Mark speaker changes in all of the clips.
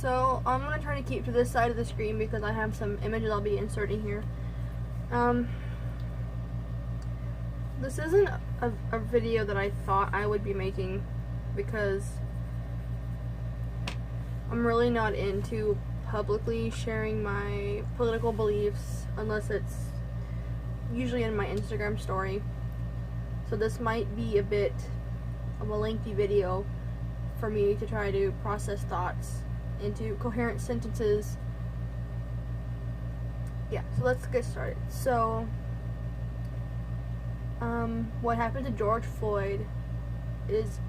Speaker 1: So I'm going to try to keep to this side of the screen because I have some images I'll be inserting here. This isn't a video that I thought I would be making because I'm really not into publicly sharing my political beliefs unless it's usually in my Instagram story. So this might be a bit of a lengthy video for me to try to process thoughts into coherent sentences. Yeah, so let's get started. So, what happened to George Floyd is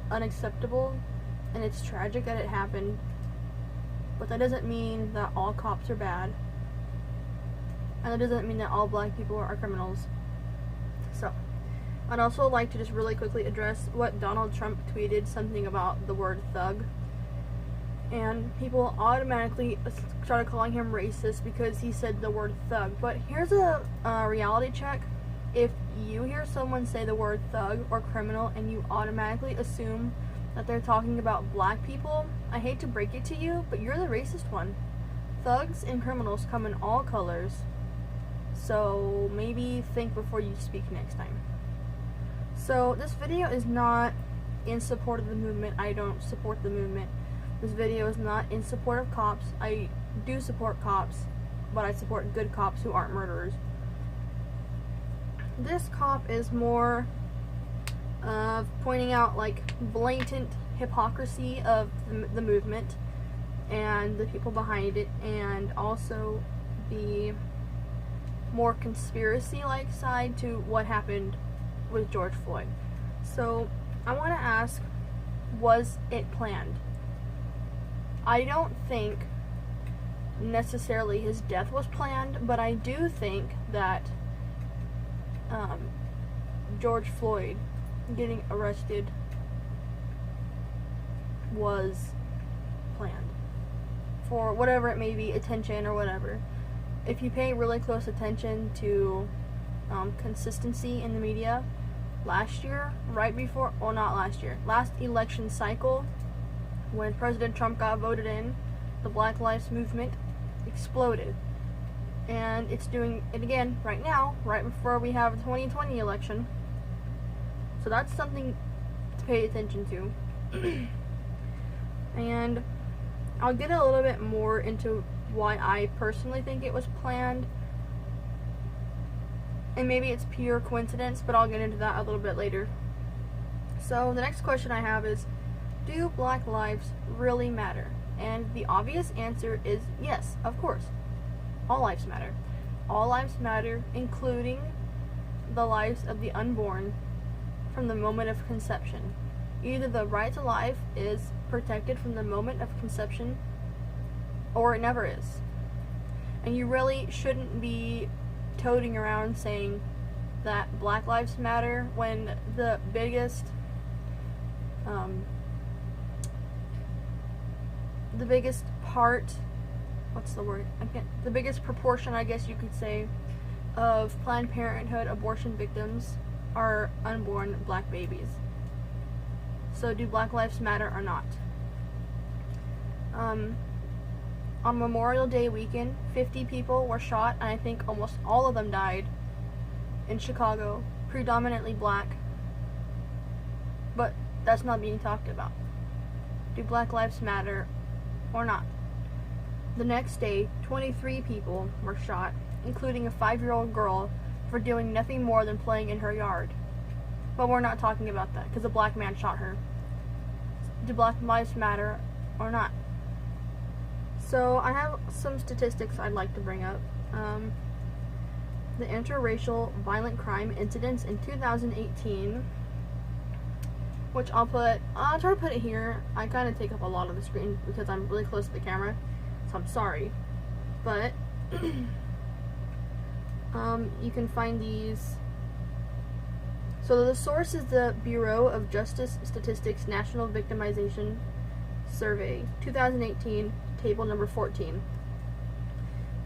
Speaker 1: unacceptable, and it's tragic that it happened, but that doesn't mean that all cops are bad, and that doesn't mean that all black people are criminals. So, I'd also like to just really quickly address what Donald Trump tweeted, something about the word thug, and people automatically started calling him racist because he said the word thug. But here's a reality check. If you hear someone say the word thug or criminal and you automatically assume that they're talking about black people, I hate to break it to you, but you're the racist one. Thugs and criminals come in all colors, so maybe think before you speak next time. So this video is not in support of the movement. I don't support the movement. This video is not in support of cops. I do support cops, but I support good cops who aren't murderers. This cop is more of pointing out like blatant hypocrisy of the movement and the people behind it, and also the more conspiracy-like side to what happened with George Floyd. So I want to ask, was it planned? I don't think necessarily his death was planned, but I do think that George Floyd getting arrested was planned for whatever it may be, attention or whatever. If you pay really close attention to consistency in the media, last year, right before, well, not last year, last election cycle, when President Trump got voted in, the Black Lives Movement exploded. And it's doing it again right now, right before we have the 2020 election. So that's something to pay attention to. And I'll get a little bit more into why I personally think it was planned. And maybe it's pure coincidence, but I'll get into that a little bit later. So the next question I have is, do black lives really matter? And the obvious answer is yes, of course. All lives matter. All lives matter, including the lives of the unborn from the moment of conception. Either the right to life is protected from the moment of conception, or it never is. And you really shouldn't be toting around saying that Black Lives Matter when the biggest part, the biggest proportion, I guess you could say, of Planned Parenthood abortion victims are unborn black babies. So do Black Lives Matter or not? On Memorial Day weekend, 50 people were shot, and I think almost all of them died in Chicago, predominantly black. But that's not being talked about. Do Black Lives Matter or not? The next day, 23 people were shot, including a 5-year-old girl, for doing nothing more than playing in her yard. But we're not talking about that, because a black man shot her. Do Black Lives Matter or not? So I have some statistics I'd like to bring up. The interracial violent crime incidents in 2018, which I'll try to put it here. I kind of take up a lot of the screen because I'm really close to the camera, so I'm sorry. But you can find these. So the source is the Bureau of Justice Statistics National Victimization Survey 2018, table number 14.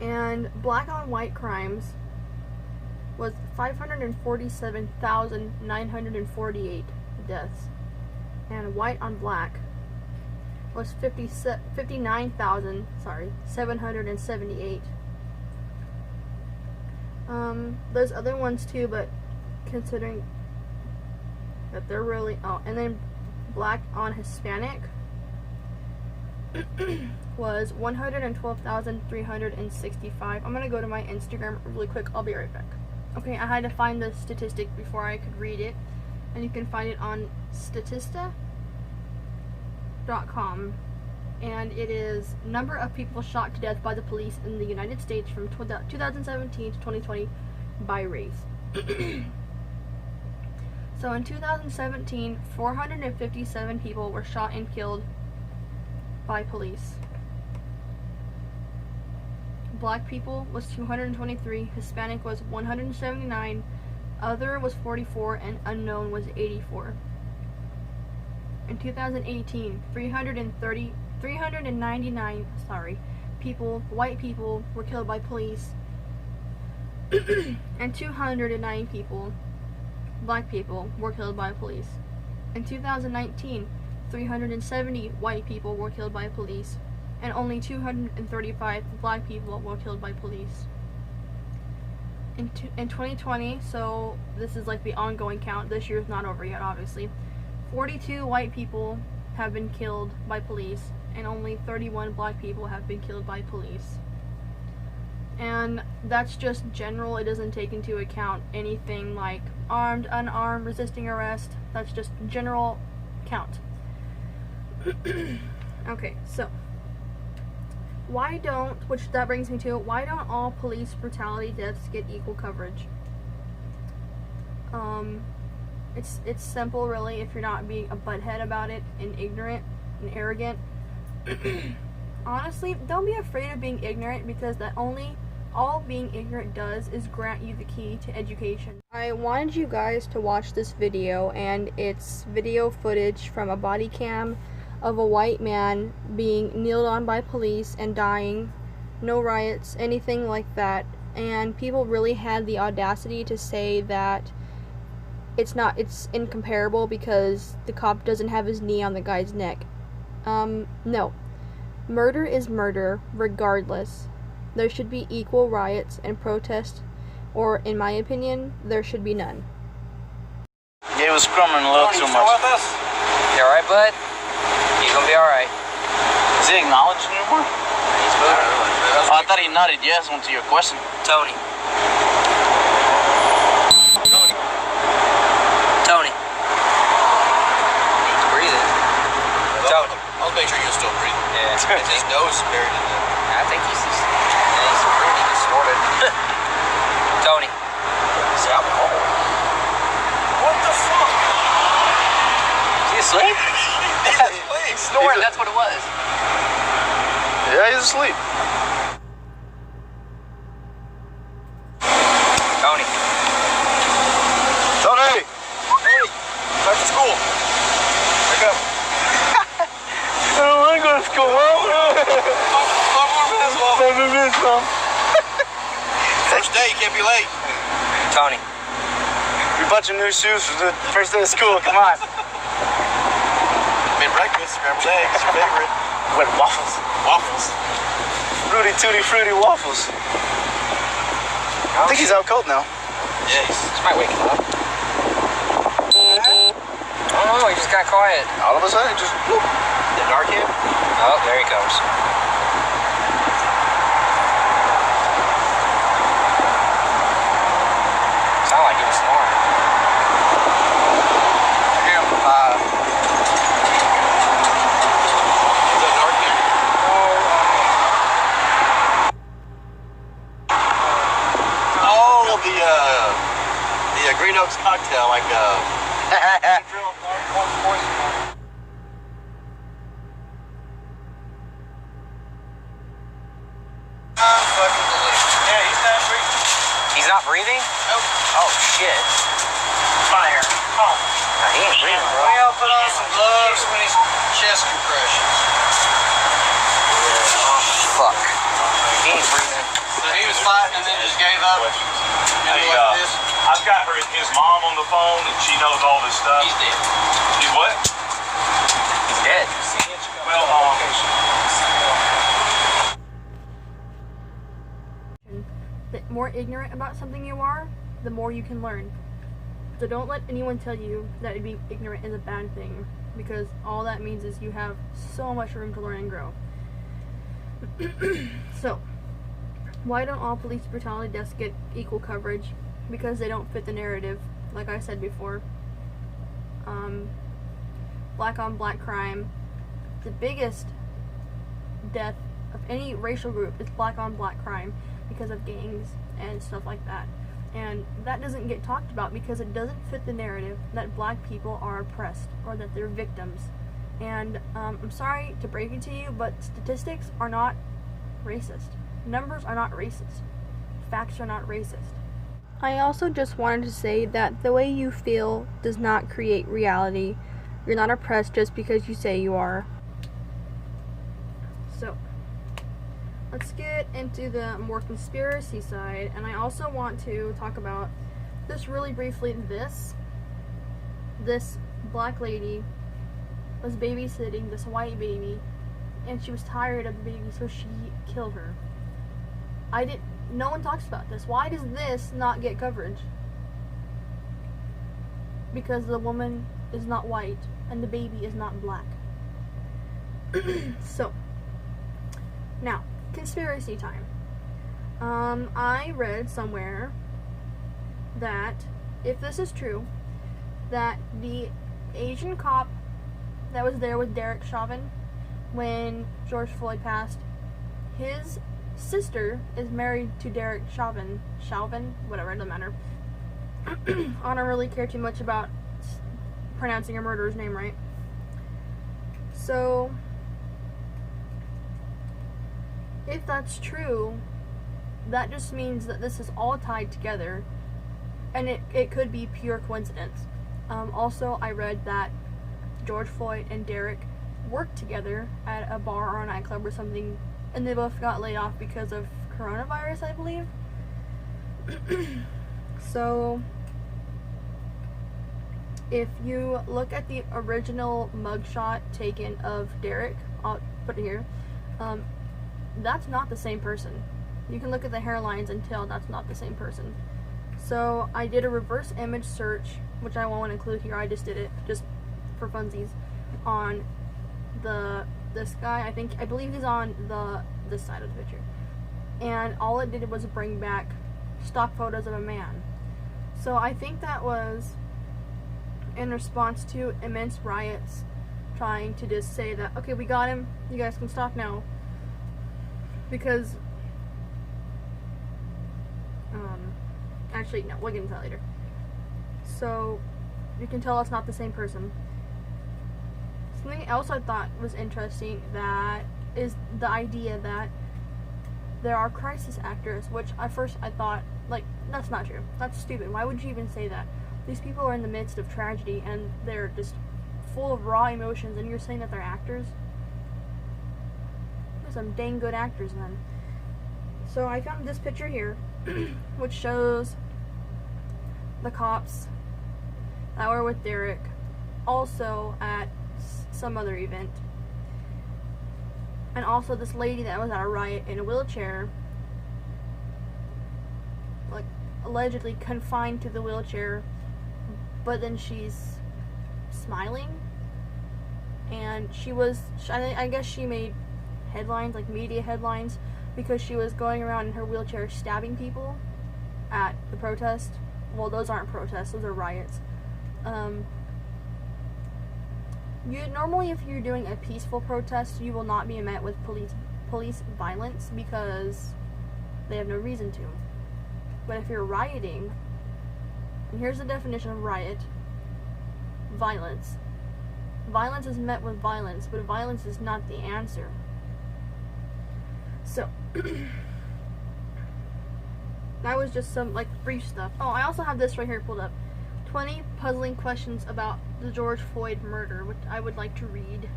Speaker 1: And black on white crimes was 547,948 deaths, and white on black was 59,778. There's other ones too, but considering that they're really and then Black on Hispanic was 112,365. I'm gonna go to my Instagram really quick. I'll be right back. Okay, I had to find the statistic before I could read it, and you can find it on Statista.com, and it is number of people shot to death by the police in the United States from 2017 to 2020 by race. So in 2017, 457 people were shot and killed by police. Black people was 223, Hispanic was 179, other was 44, and unknown was 84. In 2018, 399 people, white people, were killed by police, and 209 people, black people, were killed by police. In 2019, 370 white people were killed by police, and only 235 black people were killed by police. In 2020, so this is like the ongoing count, this year's not over yet obviously, 42 white people have been killed by police, and only 31 black people have been killed by police. And that's just general. It doesn't take into account anything like armed, unarmed, resisting arrest. That's just general count. Okay, so why don't all police brutality deaths get equal coverage? It's simple, really, if you're not being a butthead about it and ignorant and arrogant. Honestly, don't be afraid of being ignorant, because all being ignorant does is grant you the key to education. I wanted you guys to watch this video, and it's video footage from a body cam of a white man being kneeled on by police and dying. No riots, anything like that. And people really had the audacity to say that it's incomparable because the cop doesn't have his knee on the guy's neck. No. Murder is murder, regardless. There should be equal riots and protests, or, in my opinion, there should be none.
Speaker 2: He was scrumming a little too much.
Speaker 3: You alright, bud? You gonna be alright?
Speaker 2: Is he acknowledging anymore?
Speaker 3: He's moving.
Speaker 2: Oh, I thought he nodded yes to your question.
Speaker 3: Tony. Tony. He's breathing. Tony.
Speaker 4: I'll make sure you're still breathing.
Speaker 3: Yeah.
Speaker 4: His nose is buried in there.
Speaker 3: I think he's breathing. He's snorted. Tony.
Speaker 4: It's alcohol. What the fuck?
Speaker 3: Is he asleep?
Speaker 4: He's asleep.
Speaker 3: Snoring, that's what it was.
Speaker 2: Yeah, he's asleep.
Speaker 3: Tony.
Speaker 2: Tony!
Speaker 4: Hey, back to school. Wake up.
Speaker 2: I don't want to go to school, Mom.
Speaker 4: First day, you can't be late.
Speaker 3: Tony.
Speaker 2: We bought you new shoes for the first day of school. Come on.
Speaker 4: Made breakfast, scrambled eggs, your favorite.
Speaker 2: With waffles.
Speaker 4: Waffles.
Speaker 2: Rudy Tooty Fruity waffles. I think he's out cold now.
Speaker 4: Yeah,
Speaker 3: This might wake him up. Oh, he just got quiet.
Speaker 2: All of a sudden, just bloop.
Speaker 4: The dark him.
Speaker 3: Oh, there he comes. Sound like he was snoring.
Speaker 4: Him. The dark him. Oh, the Green Oaks cocktail, like Yeah, he's not breathing.
Speaker 3: He's not breathing?
Speaker 4: Nope.
Speaker 3: Oh, shit.
Speaker 4: Fire. Oh.
Speaker 3: Nah, he ain't breathing, bro.
Speaker 4: We all put on some gloves when he's chest compressions.
Speaker 3: Oh, fuck. He ain't breathing.
Speaker 4: So he was fighting and then just gave up.
Speaker 5: Hey,
Speaker 4: Like this.
Speaker 5: I've got his mom on the phone, and she knows all this stuff.
Speaker 4: He's dead.
Speaker 5: He's what?
Speaker 3: He's dead.
Speaker 5: Well,
Speaker 1: ignorant about something you are, the more you can learn. So don't let anyone tell you that being ignorant is a bad thing, because all that means is you have so much room to learn and grow. So, why don't all police brutality deaths get equal coverage? Because they don't fit the narrative, like I said before. Black on black crime. The biggest death of any racial group is black on black crime because of gangs and stuff like that. And that doesn't get talked about because it doesn't fit the narrative that black people are oppressed or that they're victims. And I'm sorry to break it to you, but statistics are not racist. Numbers are not racist. Facts are not racist. I also just wanted to say that the way you feel does not create reality. You're not oppressed just because you say you are. So, let's get into the more conspiracy side, and I also want to talk about this really briefly. This black lady was babysitting this white baby, and she was tired of the baby, so she killed her. No one talks about this. Why does this not get coverage? Because the woman is not white, and the baby is not black. So, now, conspiracy time. I read somewhere that, if this is true, that the Asian cop that was there with Derek Chauvin when George Floyd passed, his sister is married to Derek Chauvin, whatever, it doesn't matter. I don't really care too much about pronouncing a murderer's name right. So, if that's true, that just means that this is all tied together, and it could be pure coincidence. Also, I read that George Floyd and Derek worked together at a bar or a nightclub or something, and they both got laid off because of coronavirus, I believe. So, if you look at the original mugshot taken of Derek, I'll put it here, that's not the same person. You can look at the hairlines and tell that's not the same person. So I did a reverse image search, which I won't include here, I just did it just for funsies, on this guy. I believe he's on this side of the picture, and all it did was bring back stock photos of a man. So I think that was in response to immense riots trying to just say that, okay, we got him, you guys can stop now, because actually no, we'll get into that later. So you can tell it's not the same person. Something else I thought was interesting, that is the idea that there are crisis actors, which at first I thought, like, that's not true. That's stupid. Why would you even say that? These people are in the midst of tragedy and they're just full of raw emotions, and you're saying that they're actors? They're some dang good actors then. So I found this picture here, which shows the cops that were with Derek, also at some other event, and also this lady that was at a riot in a wheelchair, like allegedly confined to the wheelchair, but then she's smiling, and I guess she made headlines, like media headlines, because she was going around in her wheelchair stabbing people at the protest. Well, those aren't protests, those are riots. Normally, if you're doing a peaceful protest, you will not be met with police violence because they have no reason to. But if you're rioting, and here's the definition of riot: violence. Violence is met with violence, but violence is not the answer. So, that was just some, like, brief stuff. Oh, I also have this right here pulled up. 20 puzzling questions about the George Floyd murder, which I would like to read.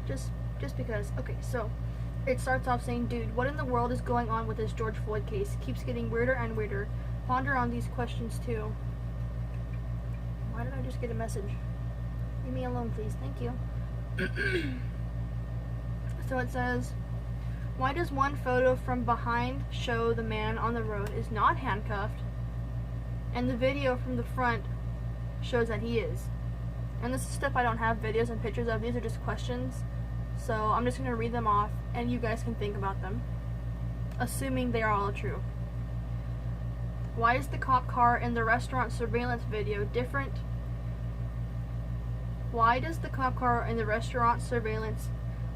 Speaker 1: Just because. Okay, so it starts off saying, dude, what in the world is going on with this George Floyd case? Keeps getting weirder and weirder. Ponder on these questions too. Why did I just get a message? Leave me alone, please. Thank you. So it says, Why does one photo from behind show the man on the road is not handcuffed, and the video from the front shows that he is? And this is stuff I don't have videos and pictures of. These are just questions. So I'm just going to read them off, and you guys can think about them, assuming they are all true. Why is the cop car in the restaurant surveillance video different? Why does the cop car in the restaurant surveillance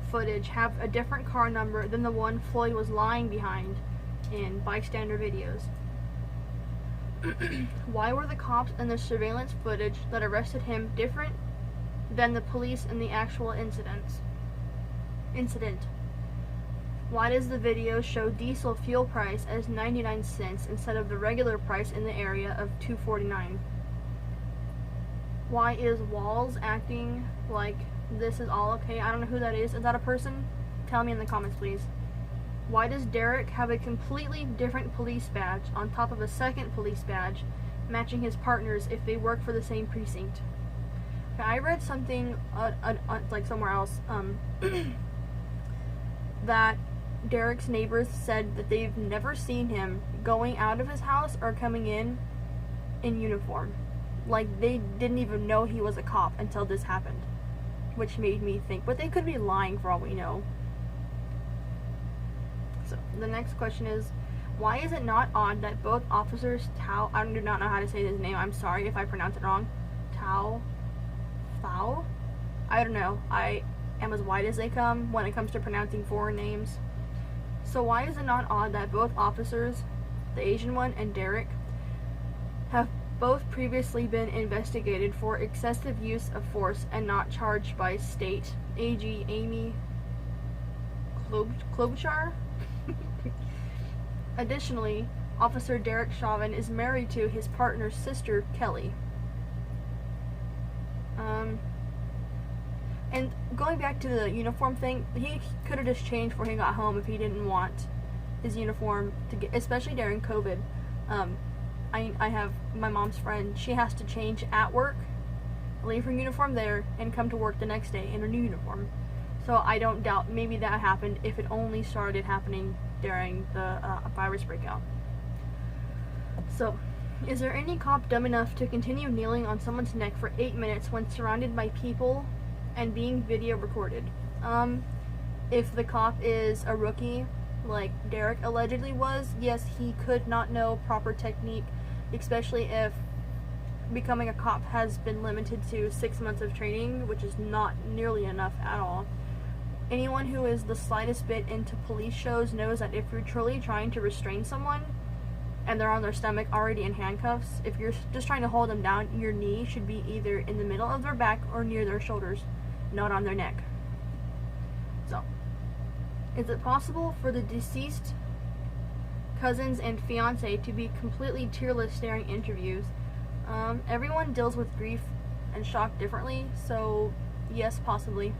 Speaker 1: footage have a different car number than the one Floyd was lying behind in bystander videos? Why were the cops in the surveillance footage that arrested him different than the police in the actual incident? Why does the video show diesel fuel price as 99 cents instead of the regular price in the area of $2.49? Why is Walls acting like this is all okay? I don't know who that is. Is that a person? Tell me in the comments, please. Why does Derek have a completely different police badge on top of a second police badge matching his partners if they work for the same precinct? Okay, I read something like somewhere else that Derek's neighbors said that they've never seen him going out of his house or coming in uniform. Like, they didn't even know he was a cop until this happened, which made me think, but they could be lying for all we know. So the next question is, why is it not odd that both officers I do not know how to say his name, I'm sorry if I pronounce it wrong, Thao? I don't know, I am as white as they come when it comes to pronouncing foreign names. So why is it not odd that both officers, the Asian one and Derek, have both previously been investigated for excessive use of force and not charged by State AG Amy Klobuchar? Additionally, Officer Derek Chauvin is married to his partner's sister, Kelly. And going back to the uniform thing, he could have just changed before he got home if he didn't want his uniform to get, especially during COVID. I have my mom's friend, she has to change at work, leave her uniform there, and come to work the next day in her new uniform. So I don't doubt maybe that happened if it only started happening during the virus breakout. So, is there any cop dumb enough to continue kneeling on someone's neck for 8 minutes when surrounded by people and being video recorded? If the cop is a rookie, like Derek allegedly was, yes, he could not know proper technique, especially if becoming a cop has been limited to 6 months of training, which is not nearly enough at all. Anyone who is the slightest bit into police shows knows that if you're truly trying to restrain someone and they're on their stomach already in handcuffs, if you're just trying to hold them down, your knee should be either in the middle of their back or near their shoulders, not on their neck. So, is it possible for the deceased cousins and fiance to be completely tearless during interviews? Everyone deals with grief and shock differently, so yes, possibly.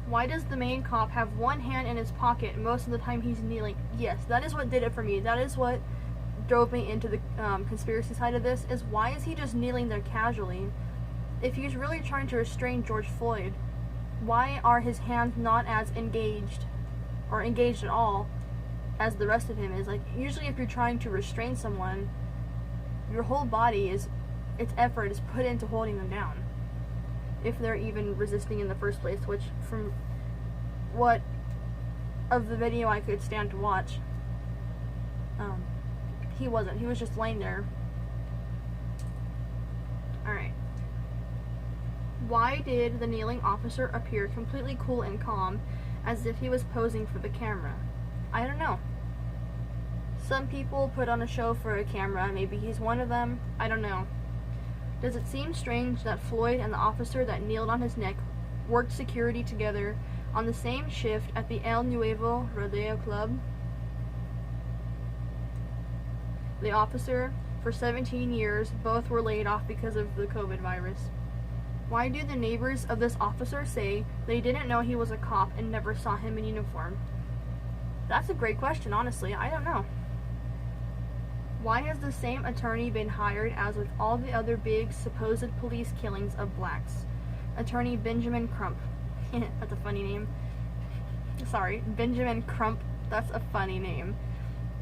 Speaker 1: Why does the main cop have one hand in his pocket most of the time he's kneeling? Yes, that is what did it for me. That is what drove me into the conspiracy side of this, is why is he just kneeling there casually? If he's really trying to restrain George Floyd, why are his hands not as engaged, or engaged at all, as the rest of him is? Like, usually if you're trying to restrain someone, your whole body its effort is put into holding them down, if they're even resisting in the first place, which from what of the video I could stand to watch, he wasn't. He was just laying there. Alright. Why did the kneeling officer appear completely cool and calm, as if he was posing for the camera? I don't know. Some people put on a show for a camera. Maybe he's one of them. I don't know. Does it seem strange that Floyd and the officer that kneeled on his neck worked security together on the same shift at the El Nuevo Rodeo Club? The officer, for 17 years, both were laid off because of the COVID virus. Why do the neighbors of this officer say they didn't know he was a cop and never saw him in uniform? That's a great question, honestly. I don't know. Why has the same attorney been hired as with all the other big supposed police killings of blacks? Attorney Benjamin Crump. That's a funny name. Benjamin Crump, that's a funny name.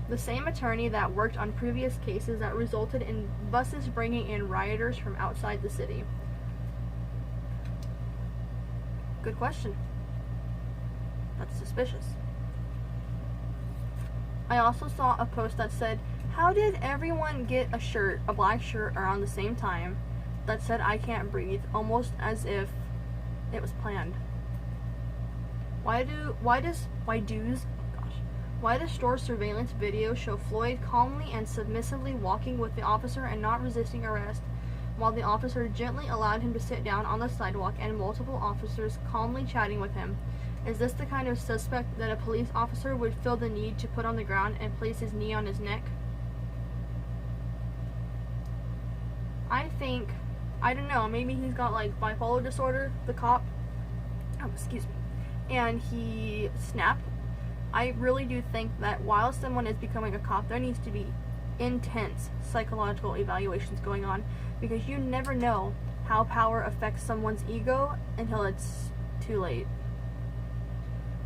Speaker 1: The same attorney that worked on previous cases that resulted in buses bringing in rioters from outside the city. Good question. That's suspicious. I also saw a post that said, how did everyone get a black shirt around the same time that said I can't breathe, almost as if it was planned? Why does store surveillance video show Floyd calmly and submissively walking with the officer and not resisting arrest, while the officer gently allowed him to sit down on the sidewalk and multiple officers calmly chatting with him? Is this the kind of suspect that a police officer would feel the need to put on the ground and place his knee on his neck? I don't know, maybe he's got like bipolar disorder, the cop. Excuse me. And he snapped. I really do think that while someone is becoming a cop, there needs to be intense psychological evaluations going on, because you never know how power affects someone's ego until it's too late.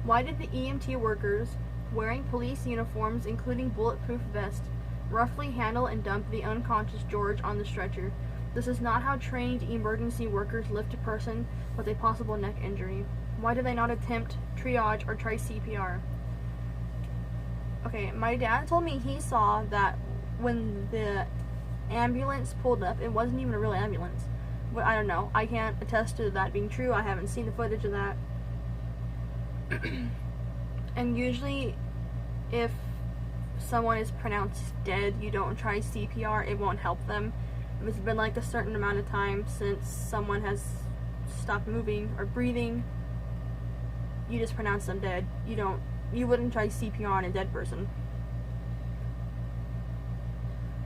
Speaker 1: Why did the EMT workers, wearing police uniforms including bulletproof vests, roughly handle and dump the unconscious George on the stretcher? This is not how trained emergency workers lift a person with a possible neck injury. Why do they not attempt triage or try CPR? Okay, my dad told me he saw that when the ambulance pulled up, it wasn't even a real ambulance. But I don't know. I can't attest to that being true. I haven't seen the footage of that. And usually, if someone is pronounced dead, you don't try CPR. It won't help them. If it's been like a certain amount of time since someone has stopped moving or breathing, you just pronounce them dead. You wouldn't try CPR on a dead person.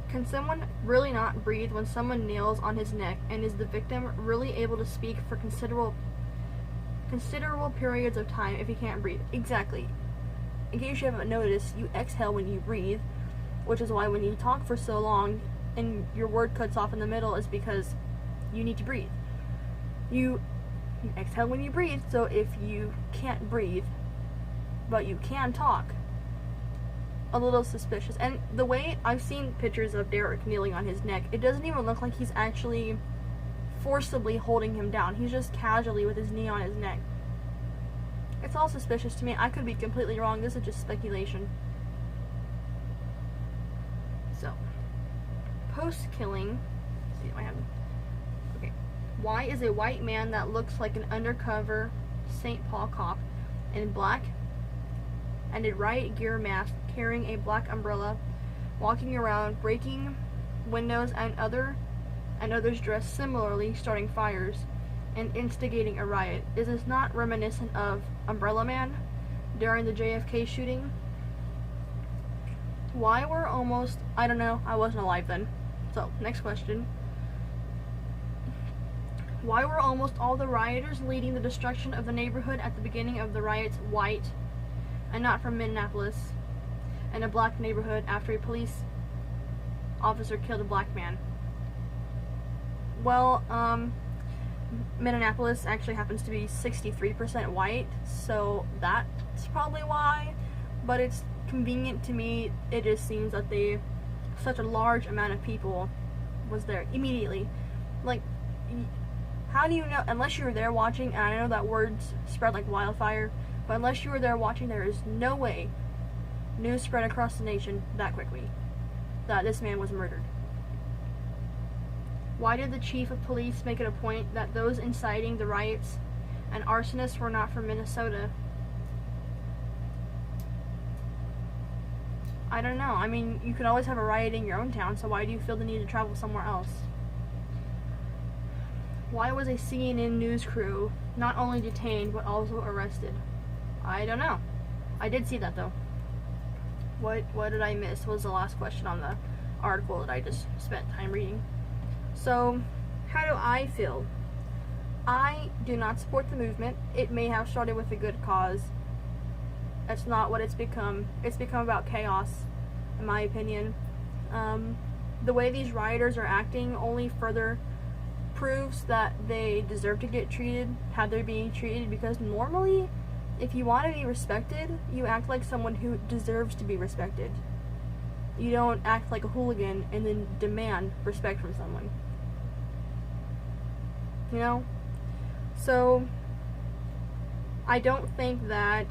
Speaker 1: Can someone really not breathe when someone kneels on his neck, and is the victim really able to speak for considerable periods of time if he can't breathe? Exactly. In case you haven't noticed, you exhale when you breathe, which is why when you talk for so long and your word cuts off in the middle is because you need to breathe. You exhale when you breathe, so if you can't breathe but you can talk, a little suspicious. And the way I've seen pictures of Derek kneeling on his neck, it doesn't even look like he's actually forcibly holding him down. He's just casually with his knee on his neck. It's all suspicious to me. I could be completely wrong. This is just speculation. So, post-killing, let's see, do I have? Okay. Why is a white man that looks like an undercover St. Paul cop in black and a riot gear mask, carrying a black umbrella, walking around, breaking windows and others dressed similarly, starting fires and instigating a riot? Is this not reminiscent of Umbrella Man during the JFK shooting? Why were almost, I don't know, I wasn't alive then. So, next question. Why were almost all the rioters leading the destruction of the neighborhood at the beginning of the riots white and not from Minneapolis and a black neighborhood after a police officer killed a black man? Well, Minneapolis actually happens to be 63% white, so that's probably why, but it's convenient to me. It just seems that such a large amount of people was there immediately. Like, how do you know, unless you were there watching, and I know that words spread like wildfire, but unless you were there watching, there is no way news spread across the nation that quickly that this man was murdered. Why did the chief of police make it a point that those inciting the riots and arsonists were not from Minnesota? I don't know. I mean, you could always have a riot in your own town, so why do you feel the need to travel somewhere else? Why was a CNN news crew not only detained but also arrested? I don't know. I did see that though. What did I miss? Was the last question on the article that I just spent time reading. So, how do I feel? I do not support the movement. It may have started with a good cause. That's not what it's become. It's become about chaos, in my opinion. The way these rioters are acting only further proves that they deserve to get treated how they're being treated, because normally If you want to be respected, you act like someone who deserves to be respected. You don't act like a hooligan and then demand respect from someone. You know? So, I don't think that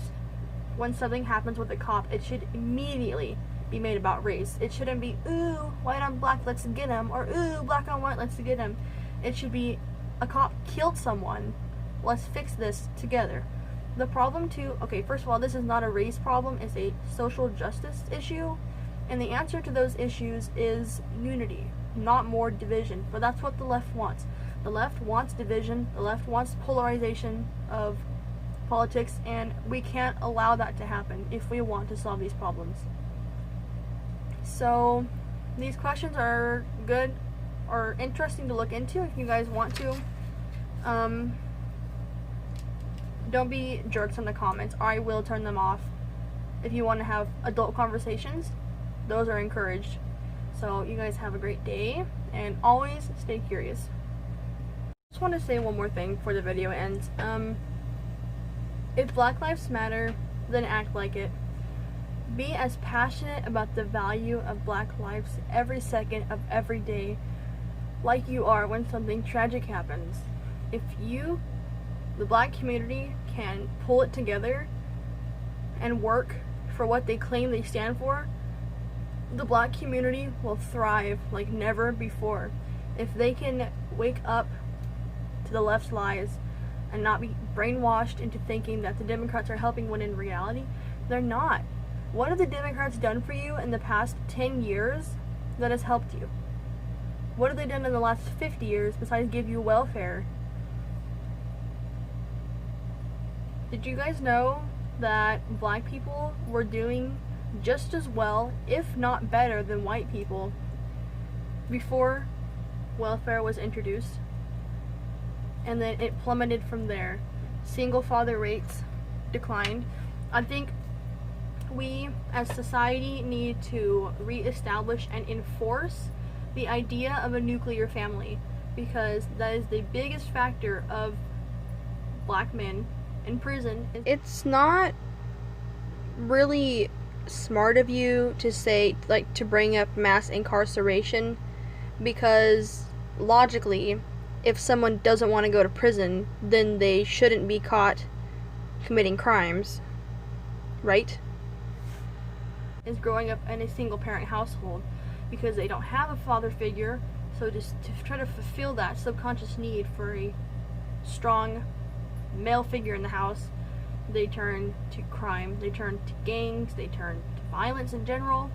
Speaker 1: when something happens with a cop, it should immediately be made about race. It shouldn't be, ooh, white on black, let's get him, or ooh, black on white, let's get him. It should be, a cop killed someone, let's fix this together. The problem too, okay, first of all, this is not a race problem, it's a social justice issue, and the answer to those issues is unity, not more division, but that's what the left wants. The left wants division, the left wants polarization of politics, and we can't allow that to happen if we want to solve these problems. So, these questions are good or interesting to look into if you guys want to. Don't be jerks in the comments, or I will turn them off. If you want to have adult conversations, those are encouraged. So, you guys have a great day, and always stay curious. I just want to say one more thing before the video ends. If Black Lives Matter, then act like it. Be as passionate about the value of Black lives every second of every day like you are when something tragic happens. If you, the Black community, can pull it together and work for what they claim they stand for, the Black community will thrive like never before. If they can wake up to the left's lies and not be brainwashed into thinking that the Democrats are helping when in reality, they're not. What have the Democrats done for you in the past 10 years that has helped you? What have they done in the last 50 years besides give you welfare? Did you guys know that Black people were doing just as well, if not better, than white people before welfare was introduced? And then it plummeted from there. Single father rates declined. I think we as society need to reestablish and enforce the idea of a nuclear family, because that is the biggest factor of Black men in prison. It's not really smart of you to say, like, to bring up mass incarceration, because logically, if someone doesn't want to go to prison, then they shouldn't be caught committing crimes, right? Is growing up in a single parent household because they don't have a father figure, so just to try to fulfill that subconscious need for a strong male figure in the house, they turn to crime, they turn to gangs, they turn to violence in general.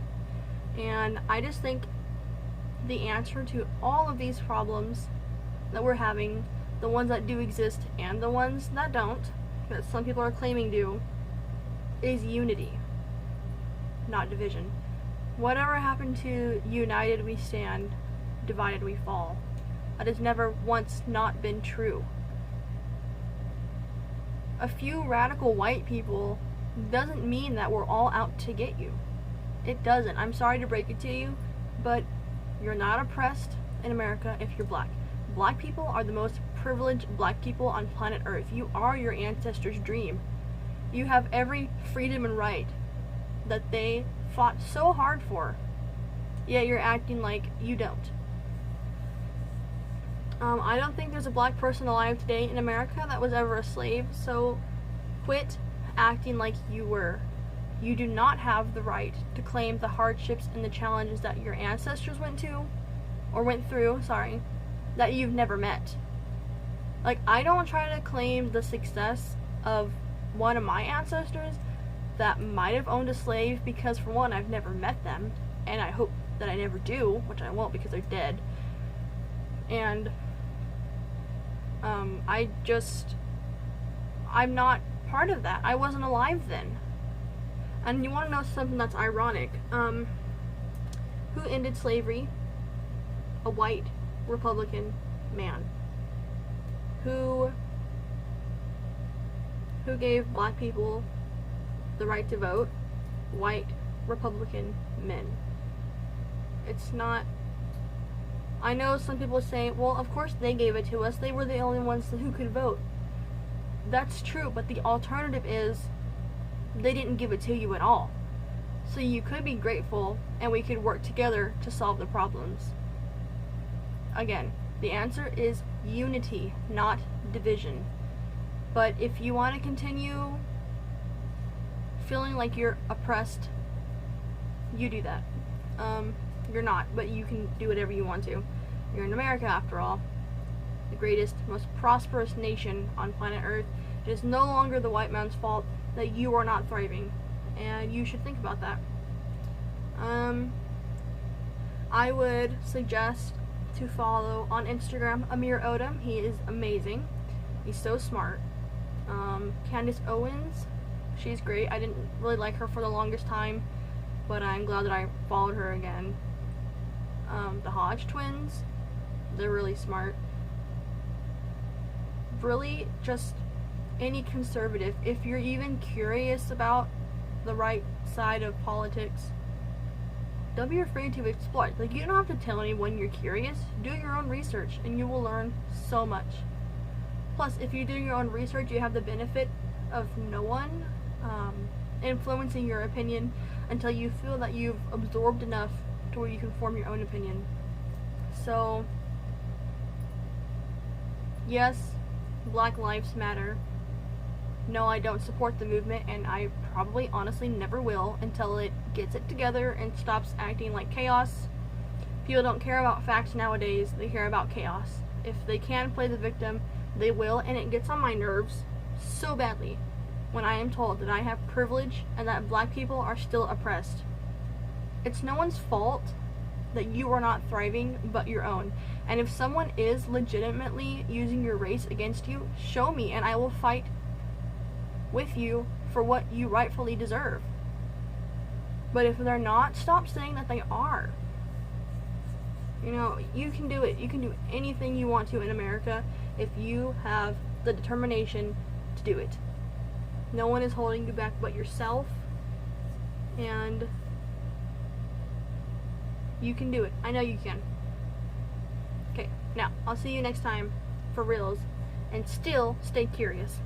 Speaker 1: And I just think the answer to all of these problems that we're having, the ones that do exist and the ones that don't, that some people are claiming do, is unity, not division. Whatever happened to united we stand, divided we fall? That has never once not been true. A few radical white people doesn't mean that we're all out to get you. It doesn't. I'm sorry to break it to you, but you're not oppressed in America if you're Black. Black people are the most privileged Black people on planet Earth. You are your ancestors' dream. You have every freedom and right that they fought so hard for, yet you're acting like you don't. I don't think there's a Black person alive today in America that was ever a slave, so quit acting like you were. You do not have the right to claim the hardships and the challenges that your ancestors went through, that you've never met. Like, I don't try to claim the success of one of my ancestors that might have owned a slave, because for one, I've never met them, and I hope that I never do, which I won't because they're dead. And I'm not part of that. I wasn't alive then. And you want to know something that's ironic? Who ended slavery? A white Republican man. Who gave Black people the right to vote? White Republican men. It's not. I know some people say, well, of course they gave it to us. They were the only ones who could vote. that's true, but the alternative is they didn't give it to you at all. So you could be grateful and we could work together to solve the problems. Again, the answer is unity, not division. But if you want to continue feeling like you're oppressed, you do that. You're not, but you can do whatever you want to. You're in America, after all. The greatest, most prosperous nation on planet Earth. It is no longer the white man's fault that you are not thriving. And you should think about that. I would suggest to follow on Instagram Amir Odom. He is amazing. He's so smart. Candace Owens, she's great. I didn't really like her for the longest time, but I'm glad that I followed her again. The Hodge twins, they're really smart. Really, just any conservative, if you're even curious about the right side of politics, don't be afraid to explore. Like, you don't have to tell anyone you're curious. Do your own research and you will learn so much. Plus, if you do your own research, you have the benefit of no one influencing your opinion until you feel that you've absorbed enough to where you can form your own opinion. So, yes, Black Lives Matter. No, I don't support the movement, and I probably honestly never will until it gets it together and stops acting like chaos. People don't care about facts nowadays, they care about chaos. If they can play the victim, they will, and it gets on my nerves so badly when I am told that I have privilege and that black people are still oppressed. It's no one's fault that you are not thriving but your own. And if someone is legitimately using your race against you, show me and I will fight with you for what you rightfully deserve. But if they're not, stop saying that they are. You know, you can do it. You can do anything you want to in America if you have the determination to do it. No one is holding you back but yourself, and you can do it. I know you can. Okay, now, I'll see you next time for reals, and still stay curious.